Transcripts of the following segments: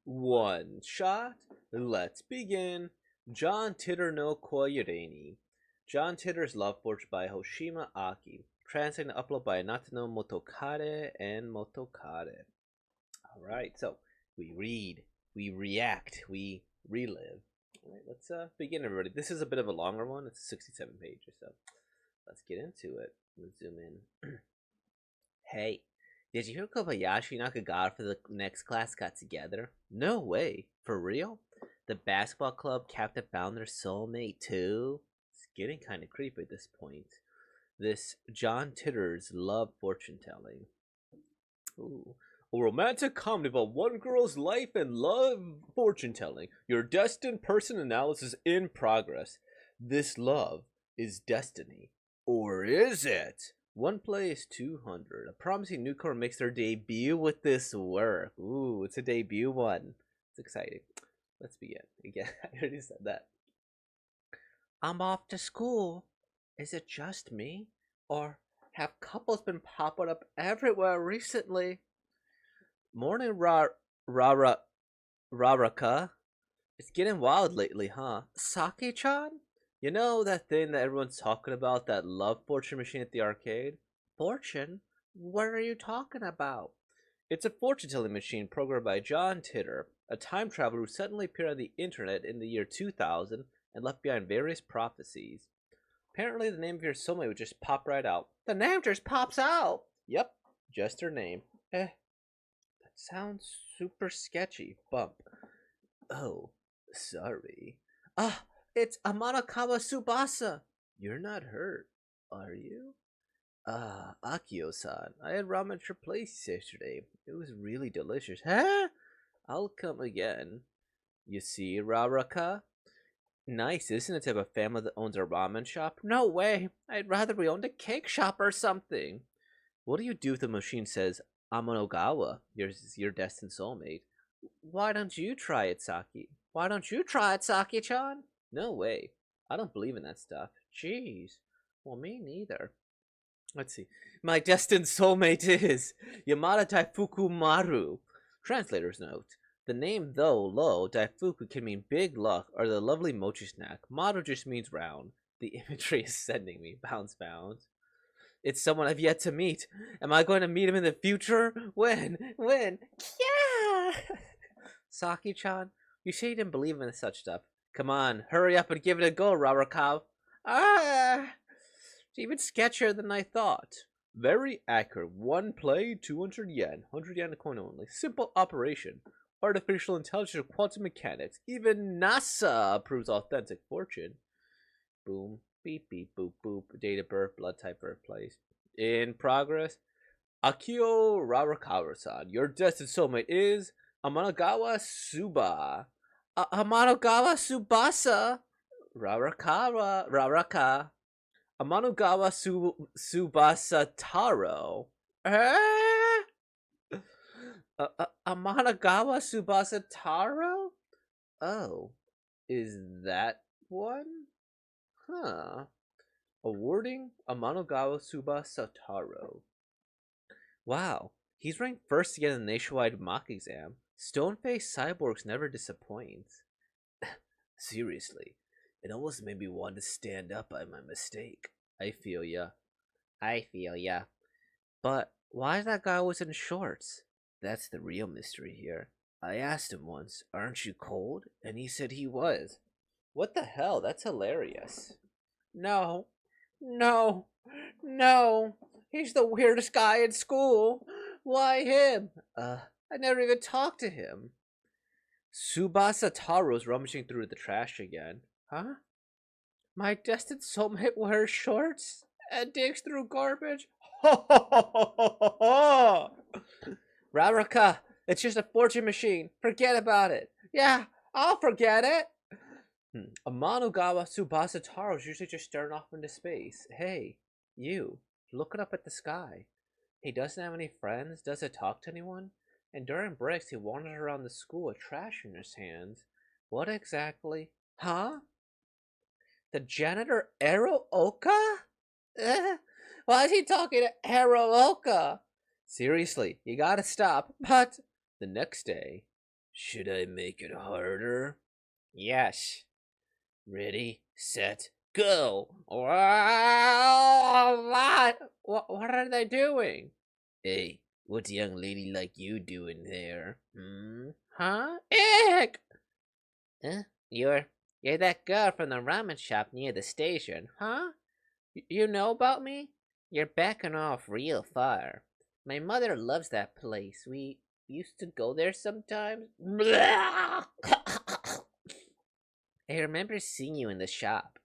One shot. Let's begin. John Titor no Koyureni. John Titor's Love Forge by Hoshima Aki. Translated and uploaded by Natano Motokare and Motokare. Alright, so we read, we react, we relive. Alright, let's begin, everybody. This is a bit of a longer one. It's 67 pages, so let's get into it. Let's zoom in. Hey, did you hear Kobayashi Nakagawa for the next class got together? No way. For real? The basketball club captain found their soulmate too? It's getting kind of creepy at this point. This John Titor's love fortune telling. Ooh. A romantic comedy about one girl's life and love fortune telling. Your destined person analysis in progress. This love is destiny. Or is it? One play is 200. A promising newcomer makes their debut with this work. Ooh, it's a debut one. It's exciting. Let's begin. Again, I already said that. I'm off to school. Is it just me? Or have couples been popping up everywhere recently? Morning, Raraka. It's getting wild lately, huh? Saki-chan? You know that thing that everyone's talking about, that love fortune machine at the arcade? Fortune? What are you talking about? It's a fortune-telling machine programmed by John Titor, a time traveler who suddenly appeared on the internet in the year 2000 and left behind various prophecies. Apparently the name of your soulmate would just pop right out. The name just pops out! Yep, just her name. That sounds super sketchy. Bump. Oh, sorry. Ah! It's Amanakawa Tsubasa. You're not hurt, are you? Akio-san. I had ramen at your place yesterday. It was really delicious. Huh? I'll come again. You see, Raraka? Nice, isn't it, to have a family that owns a ramen shop? No way. I'd rather we owned a cake shop or something. What do you do if the machine says, Amanogawa, your destined soulmate? Why don't you try it, Saki? Why don't you try it, Saki-chan? No way. I don't believe in that stuff. Jeez. Well, me neither. Let's see. My destined soulmate is Yamada Daifuku Maru. Translator's note. The name, though low, Daifuku can mean big luck or the lovely mochi snack. Maru just means round. The imagery is sending me. Bounce. It's someone I've yet to meet. Am I going to meet him in the future? When? Yeah! Saki-chan, you say you didn't believe in such stuff. Come on, hurry up and give it a go, Rarakawa. It's even sketchier than I thought. Very accurate. One play, 200 yen. 100 yen a coin only. Simple operation. Artificial intelligence, quantum mechanics. Even NASA approves authentic fortune. Boom. Beep, beep, boop, boop. Date of birth, blood type, birthplace. In progress. Akio Rarakawa-san. Your destined soulmate is Amanagawa Suba. Amanogawa Tsubasa. Raraka. Amanogawa Tsubasa Taro. Amanogawa Tsubasa Taro? Oh, is that one? Huh. Awarding Amanogawa Tsubasa Taro. Wow, he's ranked first again in the nationwide mock exam. Stone-faced cyborgs never disappoints. Seriously, it almost made me want to stand up by my mistake. I feel ya. But why that guy was in shorts? That's the real mystery here. I asked him once, aren't you cold? And he said he was. What the hell? That's hilarious. No. He's the weirdest guy in school. Why him? I never even talked to him. Tsubasa Taro's rummaging through the trash again. Huh? My destined soulmate wears shorts and digs through garbage? Raraka, it's just a fortune machine. Forget about it. Yeah, I'll forget it. Amanogawa Tsubasa Taro's usually just staring off into space. Hey, you, looking up at the sky. He doesn't have any friends, doesn't talk to anyone, and during breaks he wanders around the school with trash in his hands. What exactly? Huh? The janitor Arooka? Why is he talking to Arooka? Seriously, you gotta stop. But the next day, Should I make it harder? Yes. Ready, set, go! What are they doing? Hey, what's a young lady like you doing there? Hmm? Huh? Ick! Huh? You're that girl from the ramen shop near the station, huh? You know about me? You're backing off real far. My mother loves that place. We used to go there sometimes. I remember seeing you in the shop.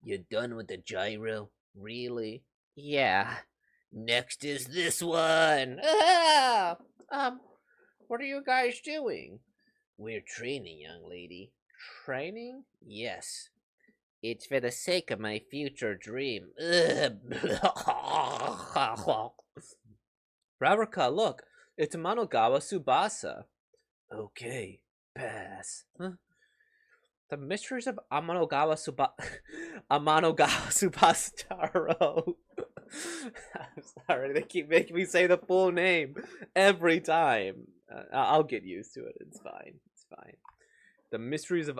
You done with the gyro? Really? Yeah. Next is this one. Ah! What are you guys doing? We're training, young lady. Training? Yes. It's for the sake of my future dream. Ravaka, look. It's Manogawa Subasa. Okay, pass. Huh? The Mysteries of Amanogawa Subasataro. I'm sorry, they keep making me say the full name every time. I'll get used to it. It's fine. It's fine. The Mysteries of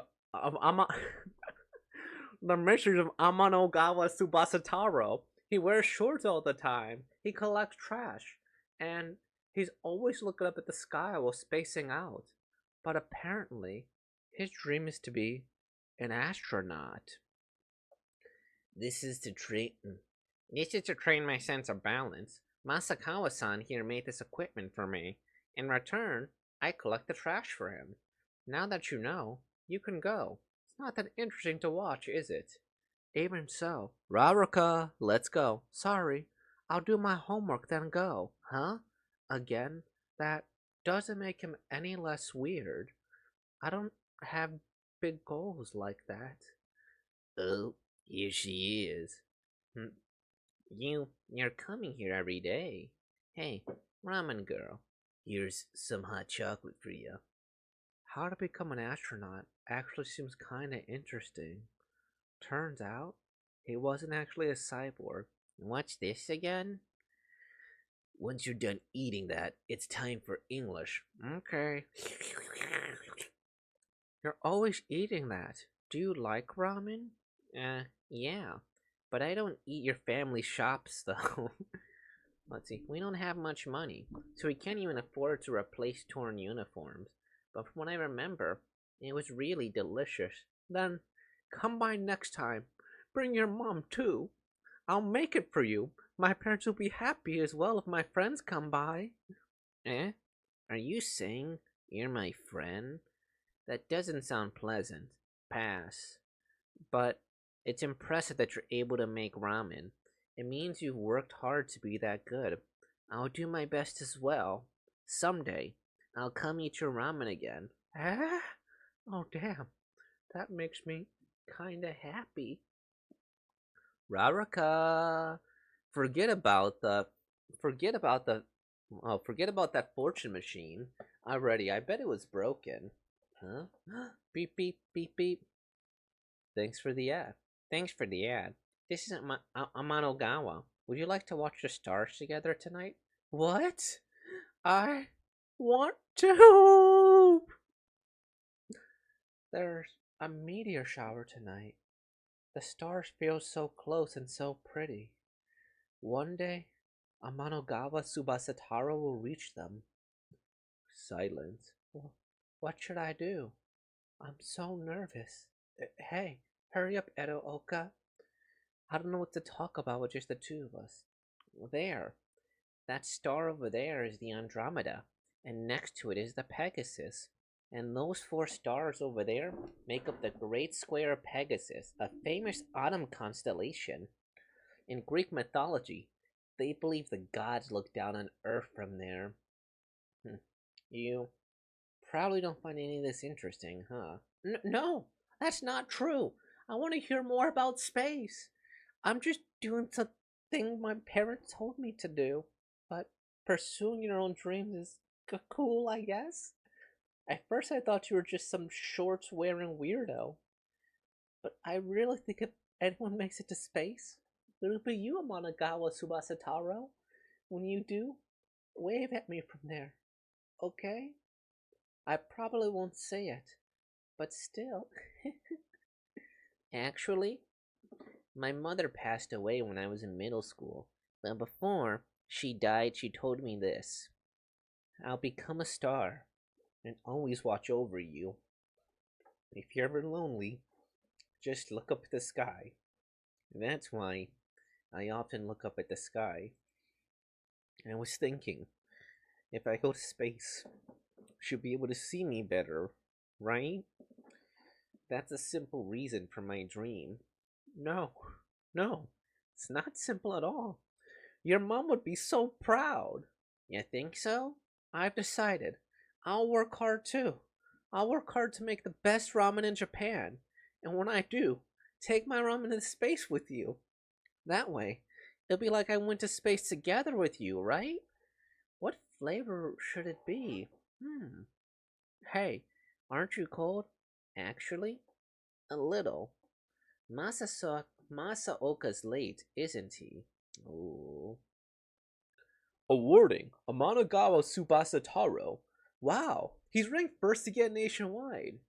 The Mysteries of Amanogawa Subasataro. He wears shorts all the time. He collects trash, and he's always looking up at the sky while spacing out. But apparently, his dream is to be an astronaut. This is to train. This is to train my sense of balance. Masakawa-san here made this equipment for me. In return, I collect the trash for him. Now that you know, you can go. It's not that interesting to watch, is it? Even so. Raruka, let's go. Sorry, I'll do my homework then go. Huh? Again? That doesn't make him any less weird. I don't have big goals like that. Oh, here she is. You're coming here every day. Hey, ramen girl, here's some hot chocolate for you. How to become an astronaut actually seems kinda interesting. Turns out, he wasn't actually a cyborg. What's this again? Once you're done eating that, it's time for English. Okay. You're always eating that. Do you like ramen? Yeah. But I don't eat your family shops, though. Let's see. We don't have much money, so we can't even afford to replace torn uniforms. But from what I remember, it was really delicious. Then, come by next time. Bring your mom, too. I'll make it for you. My parents will be happy as well if my friends come by. Eh? Are you saying you're my friend? That doesn't sound pleasant. Pass. But it's impressive that you're able to make ramen. It means you've worked hard to be that good. I'll do my best as well. Someday, I'll come eat your ramen again. Ah? Oh, damn. That makes me kinda happy. Raraka! Forget about the. Forget about the. Oh, forget about that fortune machine. Already, I bet it was broken. Huh? Beep, beep, beep, beep. Thanks for the ad. Thanks for the ad. This is Amanogawa. Would you like to watch the stars together tonight? What? I want to. There's a meteor shower tonight. The stars feel so close and so pretty. One day, Amanogawa Subasataro will reach them. Silence. What should I do? I'm so nervous. Hey, hurry up, Edo Oka. I don't know what to talk about with just the two of us. There. That star over there is the Andromeda, and next to it is the Pegasus. And those four stars over there make up the Great Square of Pegasus, a famous autumn constellation. In Greek mythology, they believe the gods look down on Earth from there. You probably don't find any of this interesting, huh? No, that's not true. I want to hear more about space. I'm just doing something my parents told me to do. But pursuing your own dreams is cool, I guess. At first, I thought you were just some shorts wearing weirdo. But I really think if anyone makes it to space, it'll be you, Amanagawa Subasataro. When you do, wave at me from there, okay? I probably won't say it, but still. Actually, my mother passed away when I was in middle school, but before she died, she told me this: I'll become a star and always watch over you. If you're ever lonely, just look up at the sky. That's why I often look up at the sky. I was thinking, if I go to space, she'll be able to see me better, right? That's a simple reason for my dream. No, no, it's not simple at all. Your mom would be so proud. You think so? I've decided. I'll work hard too. I'll work hard to make the best ramen in Japan. And when I do, take my ramen to space with you. That way, it'll be like I went to space together with you, right? What flavor should it be? Hey, aren't you cold? Actually, a little. Masaoka's late, isn't he? Ooh. Awarding Amanagawa Tsubasa Taro. Wow, he's ranked first again nationwide.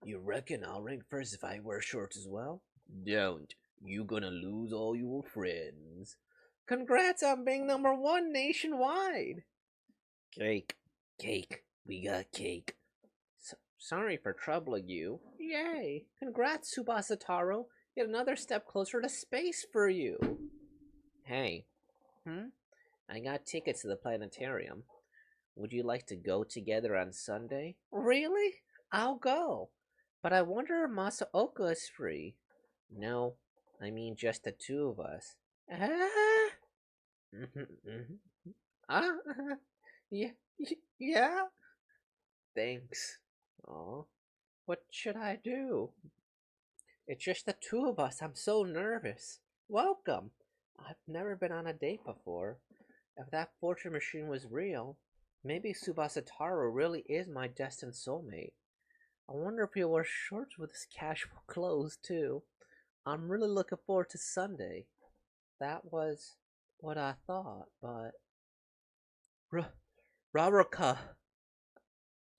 You reckon I'll rank first if I wear shorts as well? Don't. You gonna lose all your friends. Congrats on being number one nationwide. Cake. Cake. We got cake. Sorry for troubling you. Yay. Congrats, Tsubasa Taro. Yet another step closer to space for you. Hey. I got tickets to the planetarium. Would you like to go together on Sunday? Really? I'll go. But I wonder if Masaoka is free. No, I mean just the two of us. Ah? Yeah? Thanks. Aw. What should I do? It's just the two of us. I'm so nervous. Welcome. I've never been on a date before. If that fortune machine was real, maybe Tsubasa Taro really is my destined soulmate. I wonder if he'll wear shorts with his casual clothes, too. I'm really looking forward to Sunday. That was what I thought, but... Raruka!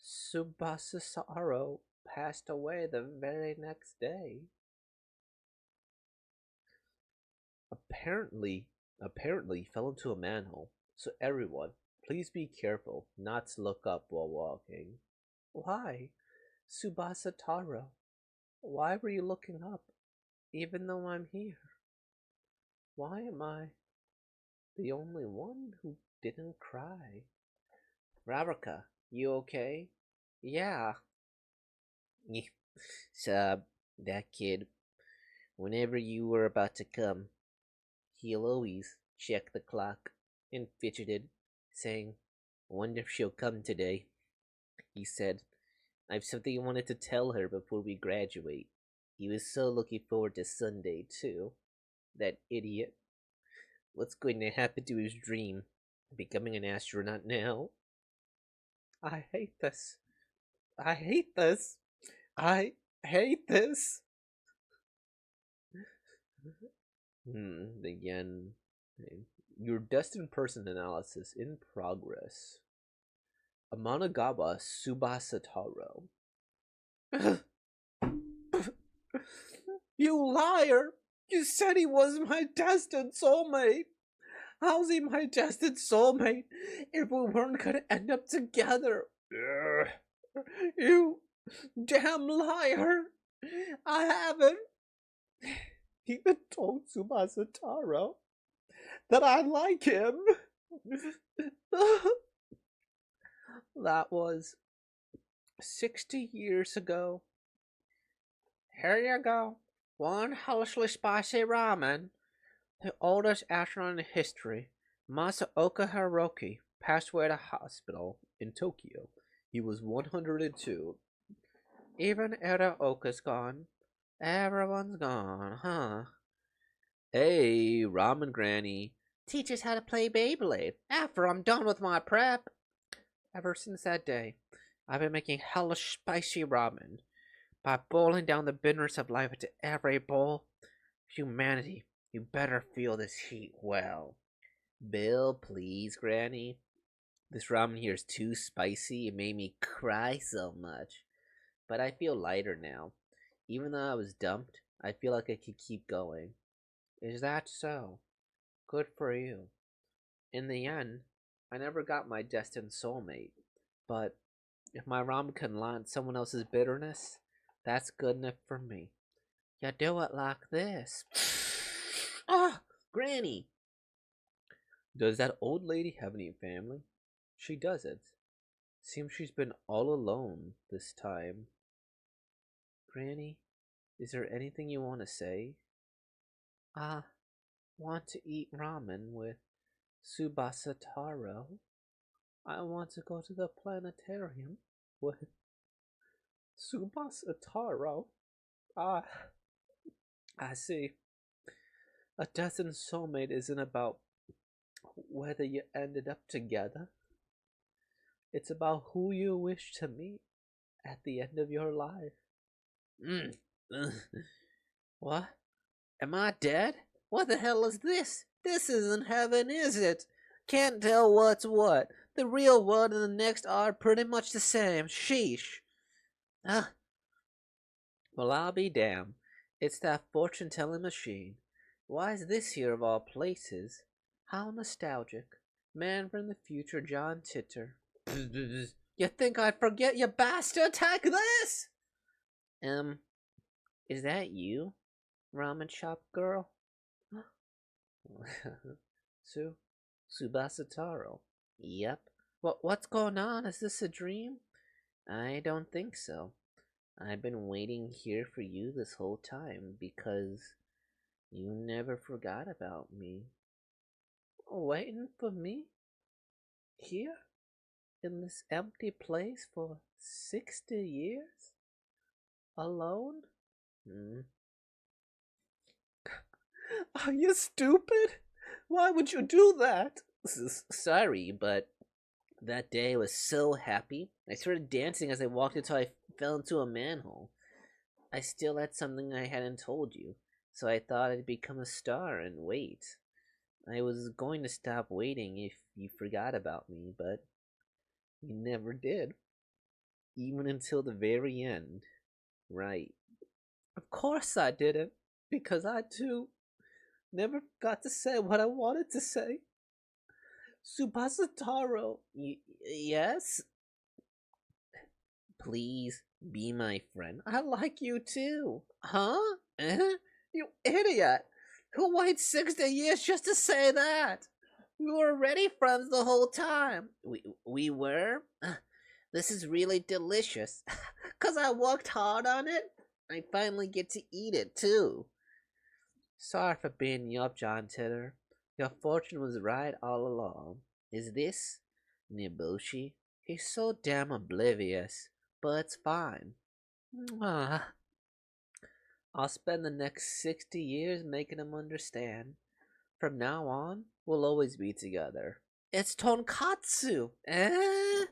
Tsubasa Taro passed away the very next day. Apparently he fell into a manhole. So everyone, please be careful not to look up while walking. Why? Tsubasa Taro, why were you looking up, even though I'm here? Why am I the only one who didn't cry? Ravaka, you okay? Yeah. So, that kid, whenever you were about to come, he'll always check the clock and fidgeted, saying, wonder if she'll come today. He said, I've something I wanted to tell her before we graduate. He was so looking forward to Sunday, too. That idiot. What's going to happen to his dream? Becoming an astronaut now? I hate this. I hate this. I hate this. Again. Your destined person analysis in progress. Amanagawa Tsubasa Taro. You liar! You said he was my destined soulmate! How's he my destined soulmate if we weren't gonna end up together? You damn liar! I haven't even told Tsubasa Taro that I like him. That was 60 years ago. Here you go. One hellishly spicy ramen. The oldest astronaut in history, Masaoka Hiroki, passed away at a hospital in Tokyo. He was 102. Even Eraoka's gone. Everyone's gone, huh? Hey, Ramen Granny. Teach us how to play Beyblade after I'm done with my prep. Ever since that day, I've been making hellish spicy ramen. By boiling down the bitterness of life into every bowl, humanity, you better feel this heat well. Bill, please, Granny. This ramen here is too spicy. It made me cry so much. But I feel lighter now. Even though I was dumped, I feel like I could keep going. Is that so? Good for you. In the end, I never got my destined soulmate. But if my ramen can launch someone else's bitterness, that's good enough for me. You do it like this. Ah, Granny! Does that old lady have any family? She doesn't. Seems she's been all alone this time. Granny, is there anything you want to say? I want to eat ramen with Subasa Taro. I want to go to the planetarium with Subasa Taro. Ah, I see. A destined soulmate isn't about whether you ended up together. It's about who you wish to meet at the end of your life. Mm. What? Am I dead? What the hell is this? This isn't heaven, is it? Can't tell what's what. The real world and the next are pretty much the same. Sheesh. Ah. Well, I'll be damned. It's that fortune-telling machine. Why is this here of all places? How nostalgic. Man from the future, John Titor. You think I'd forget, you bastard? Take this! Is that you, ramen shop girl? Subasa Taro. Yep. What's going on? Is this a dream? I don't think so. I've been waiting here for you this whole time because you never forgot about me. Waiting for me? Here? In this empty place for 60 years? Alone? Are you stupid? Why would you do that? Sorry, but that day I was so happy. I started dancing as I walked until I fell into a manhole. I still had something I hadn't told you, so I thought I'd become a star and wait. I was going to stop waiting if you forgot about me, but you never did. Even until the very end. Right. Of course I didn't, because I too never got to say what I wanted to say. Subasa Taro, yes? Please be my friend. I like you too. Huh? You idiot! Who waited 60 years just to say that? We were already friends the whole time. We were? This is really delicious. 'Cause I worked hard on it, I finally get to eat it too. Sorry for beating you up, John Titter. Your fortune was right all along. Is this Niboshi? He's so damn oblivious, but it's fine. Mwah. I'll spend the next 60 years making him understand. From now on, we'll always be together. It's tonkatsu, eh?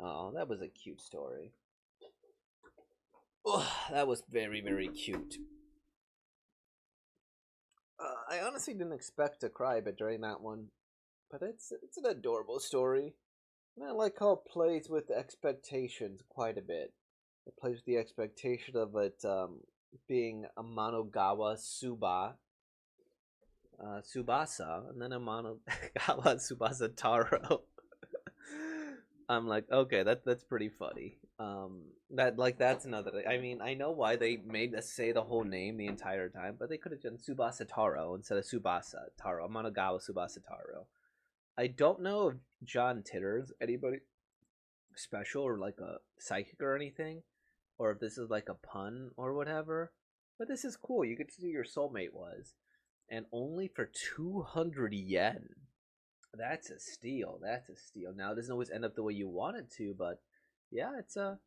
Oh, that was a cute story. Oh, that was very, very cute. I honestly didn't expect to cry, but during that one, but it's an adorable story, and I like how it plays with expectations quite a bit. It plays with the expectation of it being a Monogawa Subasa, and then a Monogawa Subasa Taro. I'm like, okay, that's pretty funny. That's another thing. I mean, I know why they made us say the whole name the entire time, but they could have done Subasa Taro instead of Subasa Taro, Monogawa Subasa Taro. I don't know if John Titter's anybody special or like a psychic or anything, or if this is like a pun or whatever. But this is cool. You get to see who your soulmate was, and only for 200 yen. That's a steal. That's a steal. Now it doesn't always end up the way you want it to, but yeah, it's a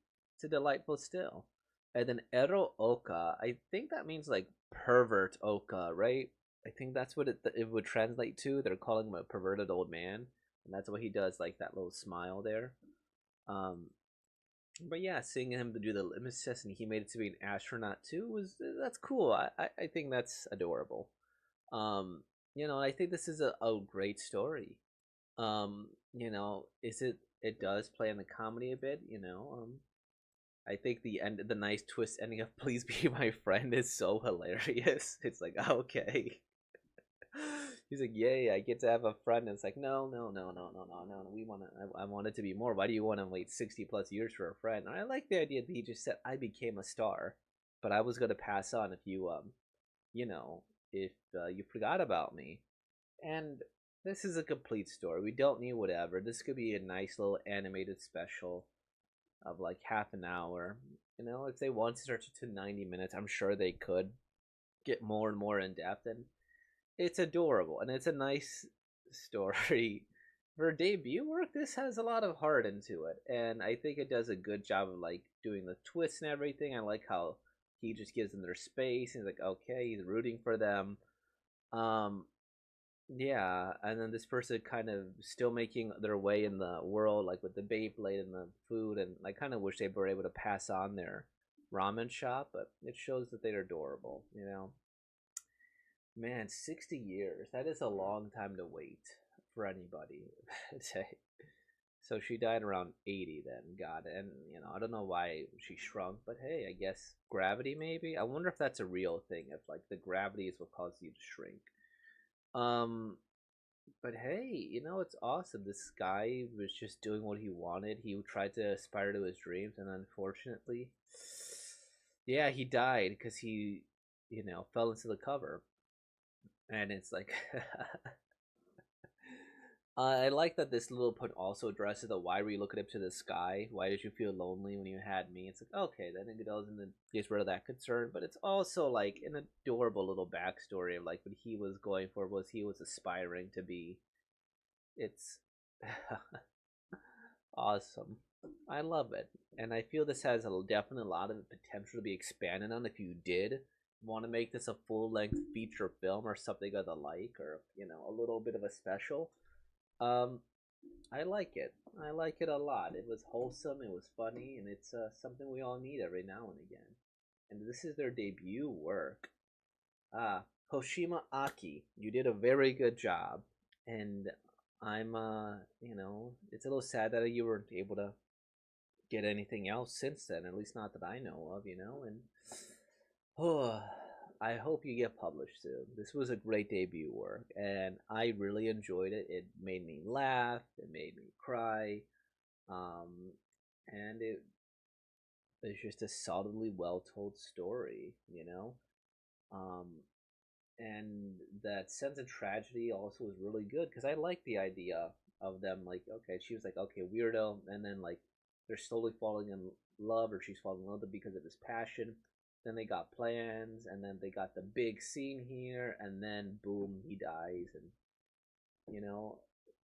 delightful still. And then Ero Oka, I think that means like pervert Oka, right? I think that's what it would translate to. They're calling him a perverted old man, and that's what he does, like that little smile there. Um, but yeah, seeing him to do the litmus test and he made it to be an astronaut too was that's cool. I think that's adorable. Um, I think this is a great story. Is it does play in the comedy a bit, I think the nice twist ending of "Please Be My Friend" is so hilarious. It's like, okay, he's like, "Yay, I get to have a friend." And it's like, no, no, no, no, no, no, no. We want to. I want it to be more. Why do you want to wait 60+ years for a friend? And I like the idea that he just said, "I became a star, but I was gonna pass on if you know, if you forgot about me." And this is a complete story. We don't need whatever. This could be a nice little animated special of like half an hour. If they want to stretch it to 90 minutes, I'm sure they could get more and more in depth. And it's adorable and it's a nice story. For debut work, this has a lot of heart into it. And I think it does a good job of like doing the twists and everything. I like how he just gives them their space. He's like, okay, he's rooting for them. Um, yeah, and then this person kind of still making their way in the world, like with the Beyblade and the food, and I kind of wish they were able to pass on their ramen shop, but it shows that they're adorable. Man, 60 years, that is a long time to wait for anybody. So she died around 80 then, God, and I don't know why she shrunk, but hey, I guess gravity maybe? I wonder if that's a real thing, if like the gravity is what causes you to shrink. Um, but hey, it's awesome. This guy was just doing what he wanted. He tried to aspire to his dreams, and unfortunately, yeah, he died because he, fell into the cover. And it's like, I like that this little put also addresses the why were you looking up to the sky? Why did you feel lonely when you had me? It's like, okay, then it goes and then gets rid of that concern, but it's also like an adorable little backstory of like what he was going for was he was aspiring to be. It's awesome. I love it. And I feel this has definitely a lot of potential to be expanded on if you did want to make this a full length feature film or something of the like, or, a little bit of a special. Um, I like it. I like it a lot. It was wholesome, it was funny, and it's something we all need every now and again. And this is their debut work. Ah, Hoshima Aki, you did a very good job. And I'm it's a little sad that you weren't able to get anything else since then, at least not that I know of. And oh, I hope you get published soon. This was a great debut work, and I really enjoyed it. It made me laugh, it made me cry, um, and it's just a solidly well told story. Um, and that sense of tragedy also was really good because I like the idea of them like okay she was like okay weirdo and then like they're slowly falling in love or she's falling in love because of his passion, then they got plans and then they got the big scene here and then boom he dies. And you know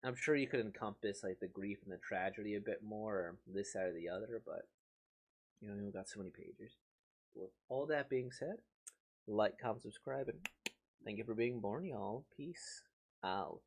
I'm sure you could encompass like the grief and the tragedy a bit more or this side or the other, but we got so many pages. With all that being said, like, comment, subscribe, and thank you for being born, y'all. Peace out.